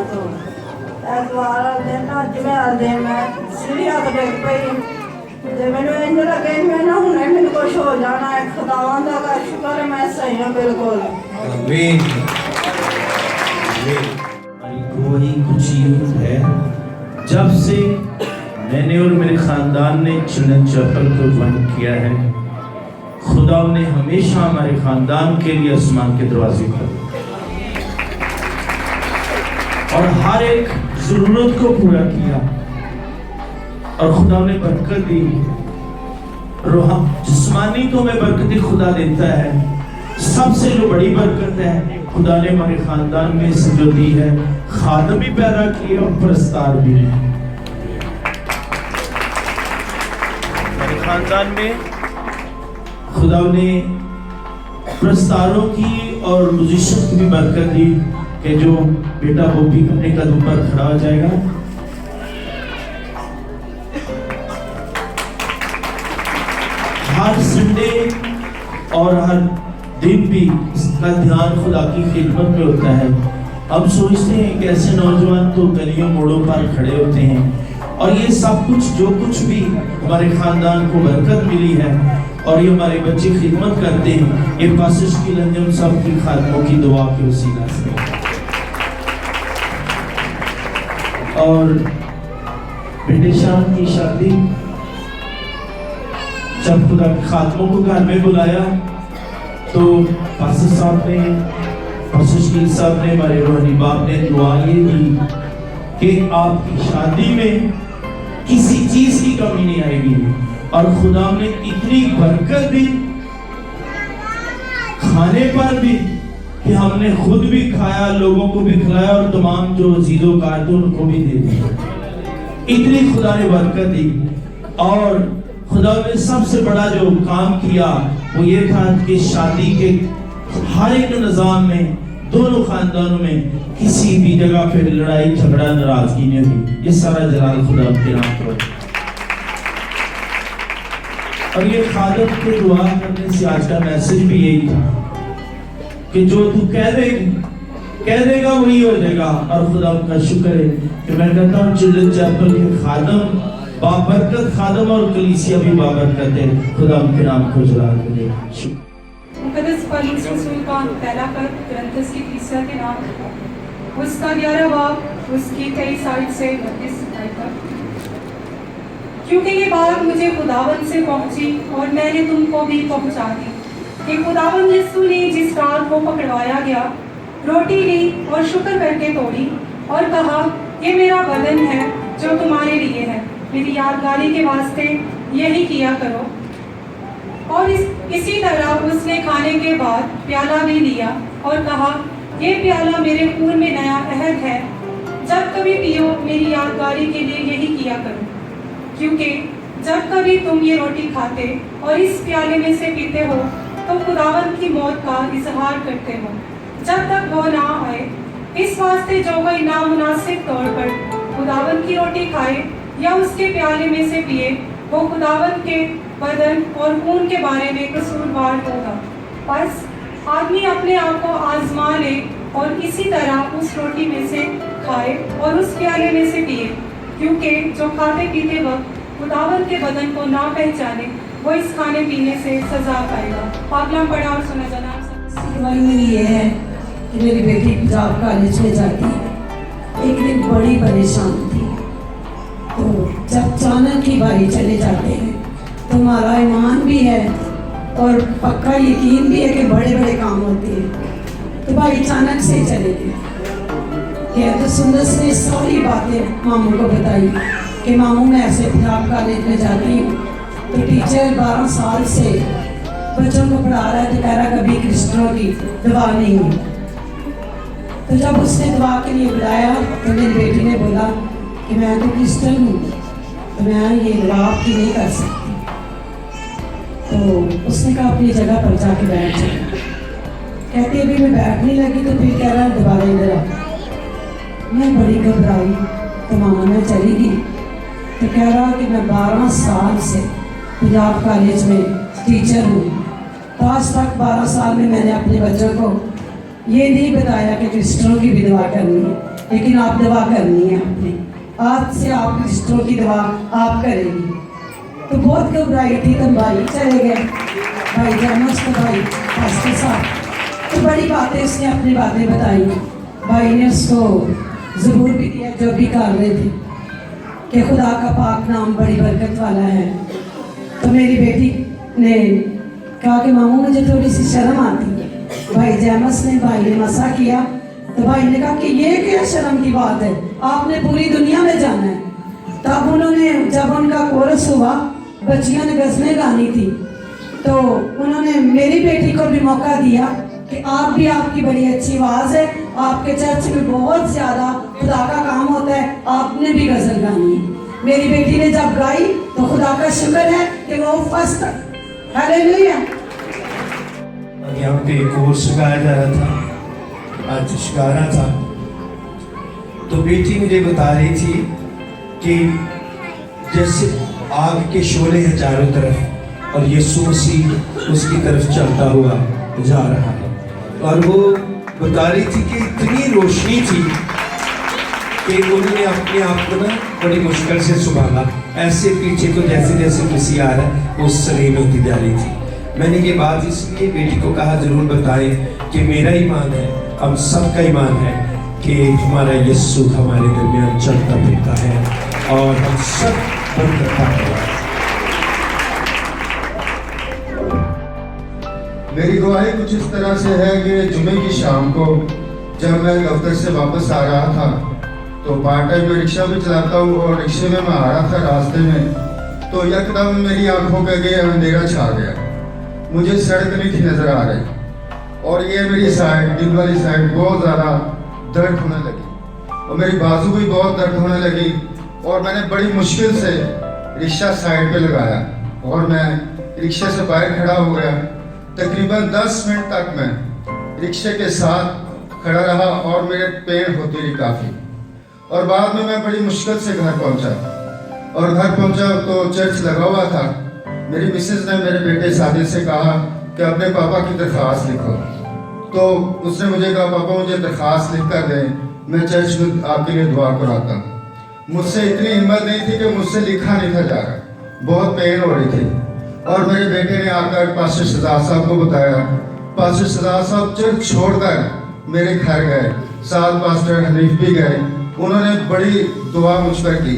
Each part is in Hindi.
तो ऐतवार दिन अजमेर दे मैं सीढ़ियां तो डिग पई ते मैनू इंज लगे मैं ना हुणे मैनू कुछ हो जाना है। खुदावां दा का शुक्र है मैं सही हूं बिल्कुल। आमीन। वही कुछ यूं है जब से मैंने और मेरे खानदान ने चिल्ड्रन चैपल को ज्वाइन किया है, खुदा ने हमेशा हमारे खानदान के लिए आसमान के दरवाजे खोले और हर एक जरूरत को पूरा किया और खुदा ने बरकत दी। जिस्मानी तो में बरकत खुदा देता है, सबसे जो बड़ी बरकत है खुदा ने हमारे खानदान में से जो दी है, खादम भी पैदा किए और प्रस्तार भी। हमारे खानदान में खुदा ने प्रस्तारों की और म्यूजिशियन की भी बरकत दी कि जो बेटा वो भी अपने कदम पर खड़ा हो जाएगा। हर संडे और हर दिन भी इसका ध्यान खुदा की खिदमत में होता है। अब सोचते हैं कि ऐसे नौजवान तो गलियों मोड़ों पर खड़े होते हैं और ये सब कुछ जो कुछ भी हमारे खानदान को बरकत मिली है और ये हमारे बच्चे खिदमत करते हैं, ये पासिश की लंजम सब की खादमों की दुआ के वसीला से। और बेटे शाम की शादी जब खुदा के खादमों को घर में बुलाया तो पासिश साहब ने, पासिश की साहब ने, हमारे रोहनी बाप ने दुआ ये दी कि आपकी शादी में किसी चीज की कमी नहीं आएगी। और खुदा ने इतनी बरकत दी खाने पर भी कि हमने खुद भी खाया, लोगों को भी खिलाया और तमाम जो अजीजों कारदों उनको भी दे दिया। इतनी खुदा ने बरकत दी। और खुदा ने सबसे बड़ा जो काम किया वो ये था कि शादी के हर एक निजाम में दोनों खानदानों में किसी भी जगह पे लड़ाई झगड़ा नाराजगी नहीं हुई। ये सारा जलाल खुदा के नाम पर। और ये खादम के दुआ करने से आज का मैसेज भी यही था कि जो तू कह देगा वही हो जाएगा। और खुदा का शुक्र है कि मैं कहता हूँ चिल्ड्रन चैपल के खादम बाबरकत खादम और कलीसिया भी बाबरकत है। खुदा उनके नाम को जलाल करे। मुकद्दस पौलुस रसूल का पहला पत्र कुरिन्थियों की तीसरा के नाम उसका 11 बाब उसकी 23 आयत से 32 आयत तक। क्योंकि ये बात मुझे खुदावंद से पहुंची और मैंने तुमको भी पहुंचा दी कि खुदावंद यीशु ने जिस रात को पकड़वाया गया रोटी ली और शुक्र करके तोड़ी और कहा ये मेरा बदन है जो तुम्हारे लिए है, मेरी यादगारी के वास्ते यही किया करो। और इसी तरह उसने खाने के बाद प्याला भी लिया और कहा ये प्याला मेरे खून में नया अहद है, जब कभी पियो मेरी यादगारी के लिए यही किया करो। क्योंकि जब कभी तुम ये रोटी खाते और इस प्याले में से पीते हो तो खुदावंद की मौत का इजहार करते हो जब तक वो ना आए। इस वास्ते जो कोई नामुनासिब तौर पर खुदावंद की रोटी खाए या उसके प्याले में से पिए वो खुदावंद के बदन और खून के बारे में कसूरवार होगा। बस आदमी अपने आप को आजमा ले और इसी तरह उस रोटी में से खाए और उस प्याले में से पिए, क्योंकि जो खाते पीते वक्त खुदावंद के बदन को ना पहचाने वो इस खाने पीने से सजा पाएगा। पाकलाम पढ़ा और सुना जाना। मेरी ये है कि मेरी बेटी पंजाब कॉलेज में जाती है। एक दिन बड़ी परेशान थी, तो जब अचानक की बारी चले जाते हैं तो हमारा ईमान भी है और पक्का यकीन भी है कि बड़े बड़े काम होते हैं। तो भाई अचानक से चले गए। तो सुंदर ने सारी बातें मामू को बताई कि मामू मैं ऐसे पंजाब कॉलेज में जाती हूँ। तो टीचर 12 साल से बच्चों को पढ़ा रहा है तो कह रहा कभी क्रिस्टनों की दवा नहीं हुई। तो जब उसने दवा के लिए बुलाया तो मेरी बेटी ने बोला कि मैं तो क्रिस्टन हूँ, तो मैं ये दवा आपकी नहीं कर सकती। तो उसने कहा अपनी जगह पर जाके बैठ जाए। कहती अभी मैं बैठने लगी तो फिर कह रहा दोबारा इधर आ। मैं बड़ी घबराई तो मामा मैं चली गई। तो कह रहा कि मैं 12 साल से पंजाब कॉलेज में टीचर हूँ, तो आज तक 12 साल में मैंने अपने बच्चों को ये नहीं बताया कि क्रिस्टनों की भी दुआ करनी है। लेकिन आप दवा करनी है आपने, आज से आप रिश्तों की दवा आप करेंगी। तो बहुत घबराई थी, तो भाई चले गए, भाई जैमस तो भाई पास्टर साहब, तो बड़ी बातें उसने अपनी बातें बताई। भाई ने उसको ज़रूर भी दिया जो भी कर रहे थे कि खुदा का पाक नाम बड़ी बरकत वाला है। तो मेरी बेटी ने कहा कि मामू मुझे थोड़ी सी शर्म आती है। भाई जैमस ने, भाई ने मसा किया, तो भाई ने कहा कि ये क्या शर्म की बात है, आपने पूरी दुनिया में जाना है। तब उन्होंने, जब उनका कोरस हुआ, बच्चियों ने गज़लें गानी थी, तो उन्होंने मेरी बेटी को भी मौका दिया कि आप भी, आपकी बड़ी अच्छी आवाज़ है, आपके चर्च में बहुत ज़्यादा खुदा का काम होता है, आपने भी गज़ल गानी है। मेरी बेटी ने जब गाई तो खुदा का शुक्र है कि वो फर्स्ट, हालेलुया। यहाँ पे कोर्स गाया जा रहा था, आज शिकारा था, तो बेटी मुझे बता रही थी कि जैसे आग के शोले हैं चारों तरफ और यीशु मसीह उसकी तरफ चलता हुआ जा रहा है। और वो बता रही थी कि इतनी रोशनी थी कि उन्होंने अपने आप को ना बड़ी मुश्किल से संभाला, ऐसे पीछे को जैसे जैसे किसी आ रहा है वो सलीम होती जा रही थी। मैंने ये बात इसलिए बेटी को कहा जरूर बताएं कि मेरा ईमान है, हम सबका ईमान है कि हमारा यीशु हमारे दरमियान चलता फिरता है और हम सब बरकत पाते हैं। मेरी गवाही कुछ इस तरह से है कि जुमे की शाम को जब मैं दफ्तर से वापस आ रहा था, तो पार्ट टाइम में रिक्शा भी चलाता हूँ, और रिक्शे में मैं आ रहा था, रास्ते में तो यकदम मेरी आंखों के आगे अंधेरा छा गया, मुझे सड़क नहीं थी नजर आ रही, और ये मेरी साइड, दिल वाली साइड बहुत ज़्यादा दर्द होने लगी, और मेरी बाजू भी बहुत दर्द होने लगी, और मैंने बड़ी मुश्किल से रिक्शा साइड पे लगाया और मैं रिक्शे से बाहर खड़ा हो गया। तकरीबन 10 मिनट तक मैं रिक्शे के साथ खड़ा रहा और मेरे पेन होती रही काफ़ी, और बाद में मैं बड़ी मुश्किल से घर पहुंचा, और घर पहुंचा तो चर्च लगा हुआ था। मेरी मिसेज ने मेरे बेटे साजिद से कहा कि अपने पापा की दरख्वास्त लिखो, तो उसने मुझे कहा पापा मुझे दरख्वास्त लिख कर दें, मैं चर्च में आपके लिए दुआ कराता हूँ। मुझसे इतनी हिम्मत नहीं थी कि मुझसे लिखा नहीं था जा रहा, बहुत पेन हो रही थी, और मेरे बेटे ने आकर पास्टर शहजाद साहब को बताया। पास्टर शहजाद साहब चर्च छोड़कर मेरे घर गए, साथ पास्टर हनीफ भी गए, उन्होंने बड़ी दुआ मुझ पर की,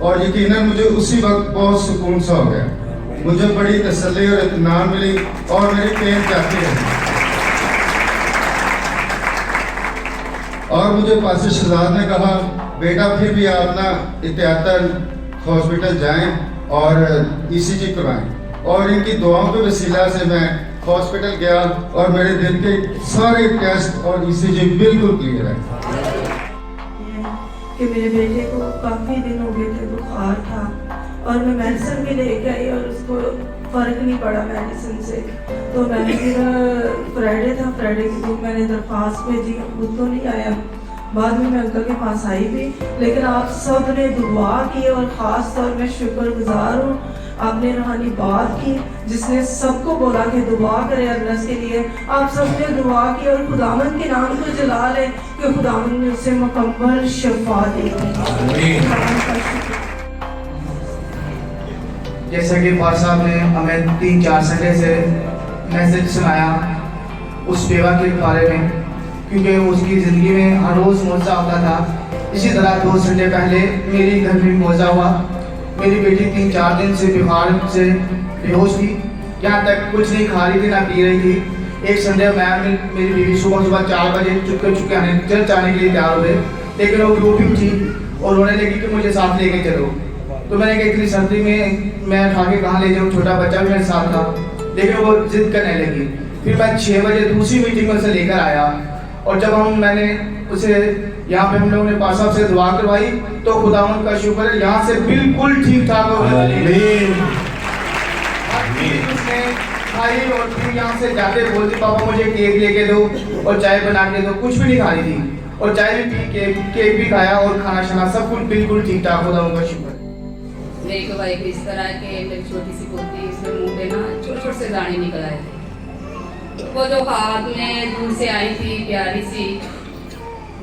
और यकीनन मुझे उसी वक्त बहुत सुकून सा हो गया, मुझे बड़ी तसल्ली और इत्मीनान मिली, और मेरी पेन जाती रही। और मुझे पास्टर शहजाद ने कहा बेटा फिर भी आप ना एहतियातन हॉस्पिटल जाएं और ECG करवाएं, और इनकी दुआओं के वसीला से मैं हॉस्पिटल गया और मेरे दिल के सारे टेस्ट और ECG बिल्कुल क्लियर है। कि मेरे बेटे को काफ़ी दिन हो गए थे, बुखार था, और मैं मेडिसिन भी लेके आई और उसको फ़र्क नहीं पड़ा मेडिसिन से। तो मैंने फिर फ्राइडे था, फ्राइडे के दिन मैंने दरख्वास्त भेजी, खुद तो नहीं आया, बाद में मैं अंकल के पास आई भी, लेकिन आप सब ने दुआ की, और ख़ास तौर में शुक्रगुजार हूँ, आपने रूहानी बात की जिसने सबको बोला कि दुआ करें अल्लाह के लिए। आप सब ने दुआ की, और खुदावंद के नाम को जला लें कि खुदावंद ने उसे मुकम्मल शफा दी। जैसा कि पास साहब ने हमें 3-4 संडे से मैसेज सुनाया उस बेवा के बारे में, क्योंकि उसकी ज़िंदगी में हर रोज़ मौजा होता था। इसी तरह 2 संडे पहले मेरे घर में मौजा हुआ। मेरी बेटी 3-4 दिन से बीमार से बेहोश थी, यहाँ तक कुछ नहीं खा रही थी ना पी रही थी। एक संडे मेरी बीवी सुबह 4 बजे चुपके आने चर्च आने के लिए तैयार हुए, लेकिन वो रोटी उठी और रोने लगी कि मुझे साथ लेके चलो। तो मैंने कहा इतनी सर्दी में मैं उठा के कहाँ ले जाऊँ, छोटा बच्चा भी मेरे साथ था, लेकिन वो जिद करने लगी। फिर मैं 6 बजे दूसरी मीटिंग में उसे लेकर आया, और जब मैंने उसे यहाँ पे हम लोगों ने पास साहब से दुआ करवाई, तो खुदावंद का शुक्र है यहाँ से बिल्कुल ठीक ठाक हो गई। उसने खाई, और फिर यहाँ से जाते बोलती पापा मुझे केक लेके दो और चाय बना के दो, कुछ भी नहीं खा रही थी, और चाय भी पी, केक भी खाया, और खाना शाना सब कुछ बिल्कुल ठीक ठाक, खुदावंद का शुक्र। मेरी गवाही इस तरह के मेरी छोटी सी पोती, उसके मुंह पे ना छोटे से दाने निकल आए थे। वो जो हाथ में दूर से आई थी प्यारी सी,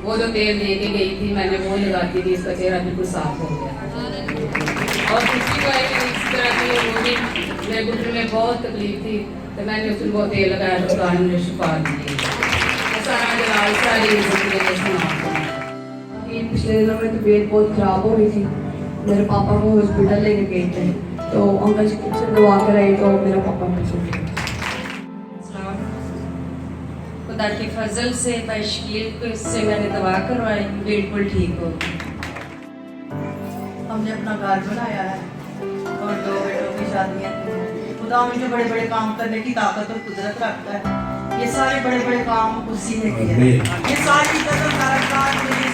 वो जो तेल दे के गई थी मैंने वो लगाती थी, इसका चेहरा बिल्कुल साफ हो गया। और दूसरी बार इस तरह की वो भी मेरे घुटने में बहुत तकलीफ थी, तो मैंने उस दिन वो तेल लगाया तो खुदा ने मुझे शिफा दी। सारा जलाल सारी जिंदगी सुना। पिछले दिनों में तबीयत बहुत ख़राब हो रही थी, मेरे पापा को हॉस्पिटल लेके गए थे, तो अंकल से दवा कराई तो मेरा पापा ठीक हो गया। खुदा के फजल से बशकील को इससे मैंने दवा करवाई, बिल्कुल ठीक हो गई। हमने अपना घर बनाया है और 2 बेटों की शादियां की हैं। खुदा मुझे बड़े बड़े काम करने की ताकत और कुदरत रखता है। ये सारे बड़े बड़े काम उसी ने किए हैं। ये सारी इज्जत और सारा कार मुझे